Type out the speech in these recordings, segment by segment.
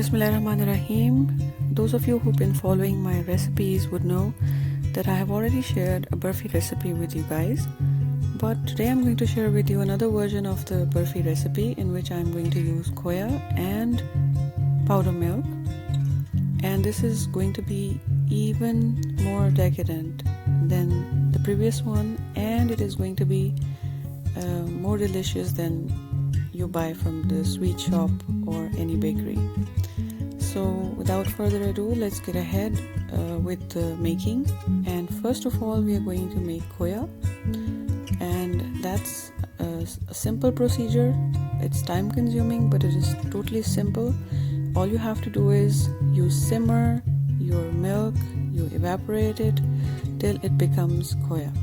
Bismillahirrahmanirrahim. Those of you who've been following my recipes would know that I have already shared a Barfi recipe with you guys. But today I'm going to share with you another version of the Barfi recipe in which I'm going to use khoya and powder milk. And this is going to be even more decadent than the previous one, and it is going to be more delicious than you buy from the sweet shop or any bakery. So without further ado, let's get ahead with the making. And first of all, we are going to make khoya, and that's a simple procedure. It's time consuming, but it is totally simple. All you have to do is you simmer your milk, you evaporate it till it becomes khoya.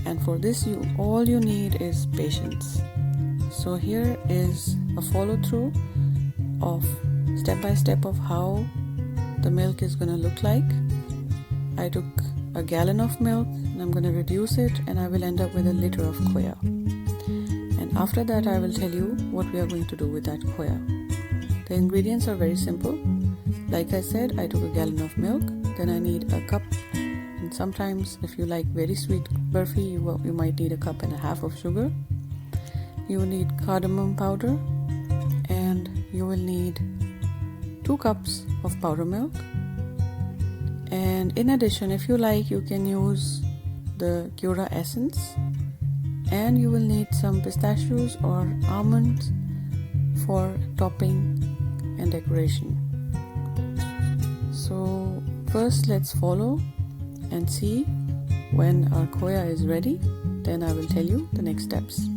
And for this, all you need is patience. So here is a follow through of step by step of how the milk is going to look like. I took a gallon of milk and I'm going to reduce it, and I will end up with a liter of khoya. And after that, I will tell you what we are going to do with that khoya. The ingredients are very simple. Like I said, I took a gallon of milk, then I need a cup, and sometimes if you like very sweet barfi, you might need a cup and a half of sugar. You will need cardamom powder, and you will need 2 cups of powder milk. And in addition, if you like, you can use the gyura essence, and you will need some pistachios or almonds for topping and decoration. So first, let's follow and see when our khoya is ready. Then I will tell you the next steps.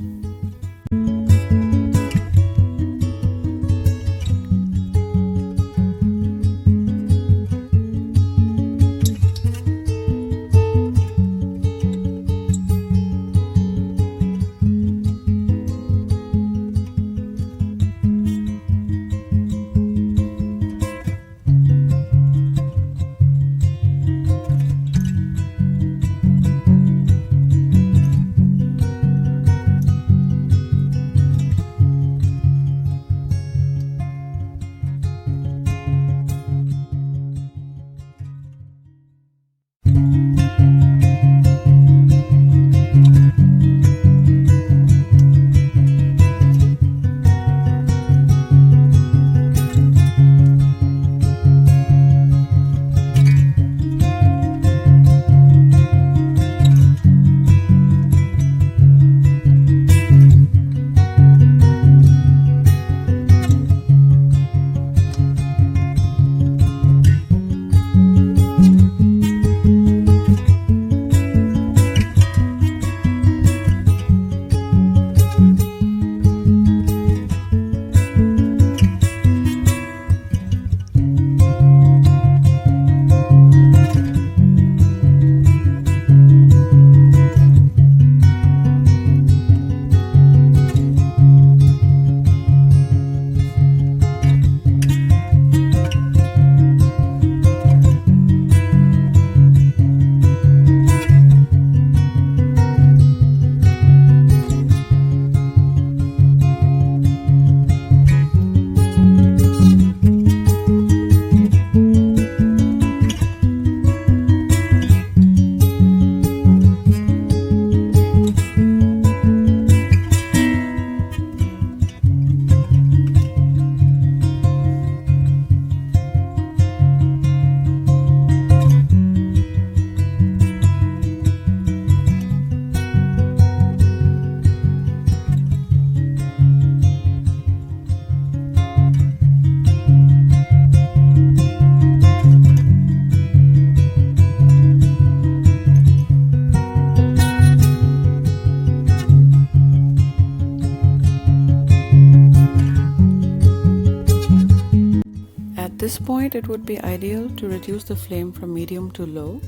At this point, it would be ideal to reduce the flame from medium to low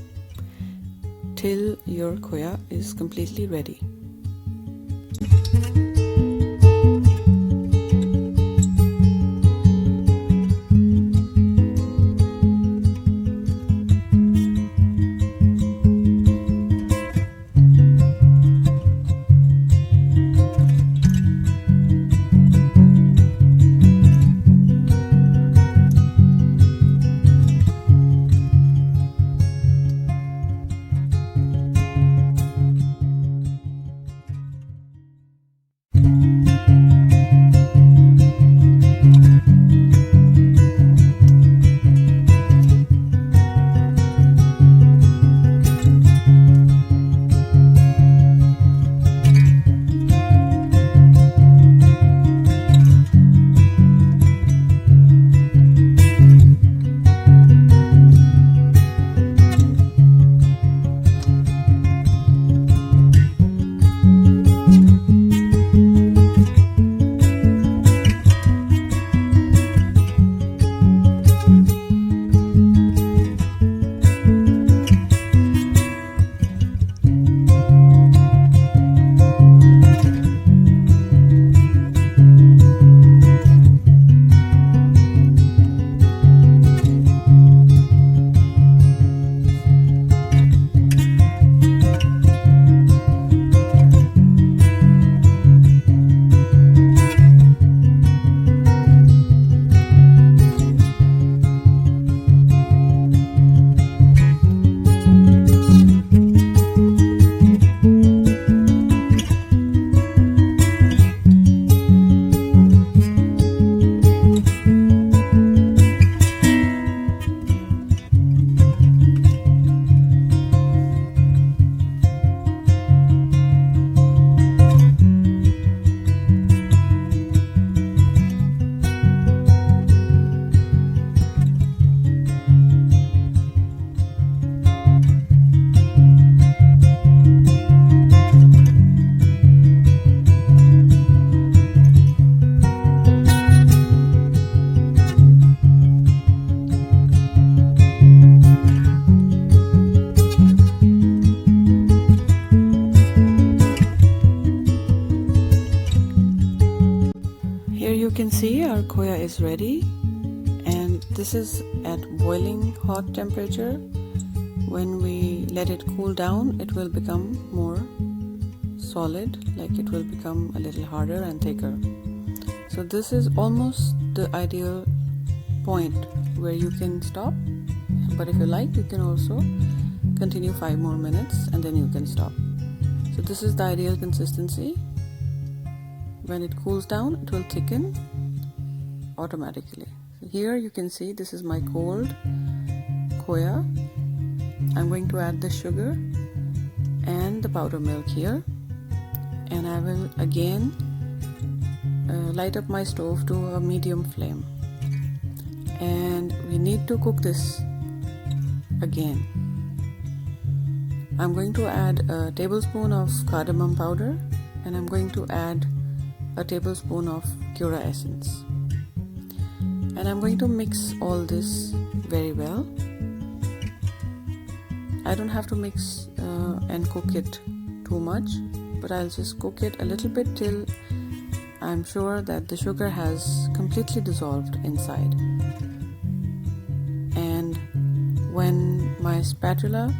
till your khoya is completely ready. khoya is ready, and this is at boiling hot temperature. When we let it cool down, it will become more solid, like it will become a little harder and thicker. So this is almost the ideal point where you can stop, but if you like, you can also continue 5 more minutes and then you can stop. So this is the ideal consistency. When it cools down, it will thicken automatically. Here you can see this is my cold khoya. I'm going to add the sugar and the powder milk here, and I will again light up my stove to a medium flame, and we need to cook this again. I'm going to add a tablespoon of cardamom powder, and I'm going to add a tablespoon of Cura essence, and I'm going to mix all this very well. I don't have to mix and cook it too much, but I'll just cook it a little bit till I'm sure that the sugar has completely dissolved inside. And when my spatula,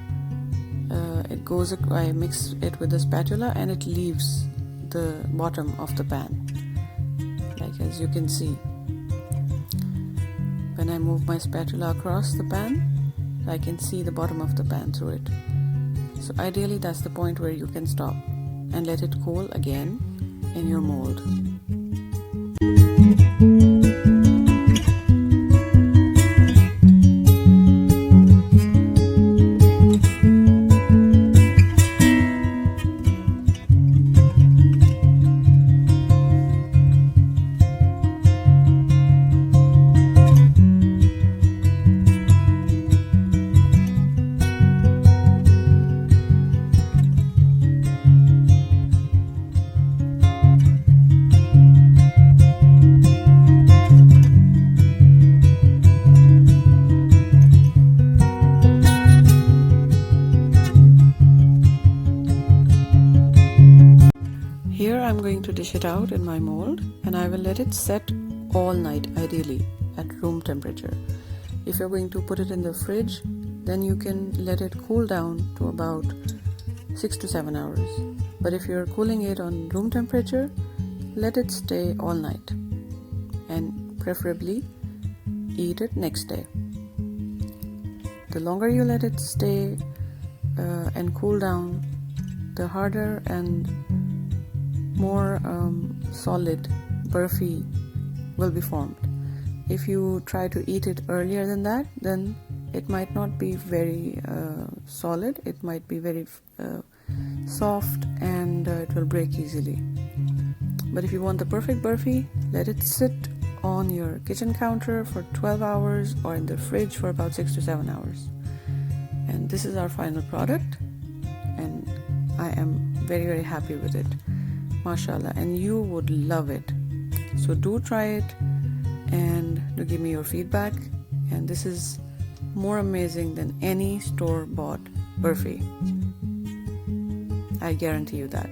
I mix it with the spatula and it leaves the bottom of the pan, like as you can see. When I move my spatula across the pan, I can see the bottom of the pan through it. So ideally that's the point where you can stop and let it cool again in your mold. Here I'm going to dish it out in my mold, and I will let it set all night, ideally at room temperature. If you're going to put it in the fridge, then you can let it cool down to about 6 to 7 hours. But if you're cooling it on room temperature, let it stay all night, and preferably eat it next day. The longer you let it stay and cool down, the harder and more solid Barfi will be formed. If you try to eat it earlier than that, then it might not be very solid. It might be very soft, and it will break easily. But if you want the perfect Barfi, let it sit on your kitchen counter for 12 hours or in the fridge for about 6 to 7 hours. And this is our final product, and I am very, very happy with it. Mashallah, and you would love it. So do try it and do give me your feedback. And this is more amazing than any store-bought Barfi. I guarantee you that.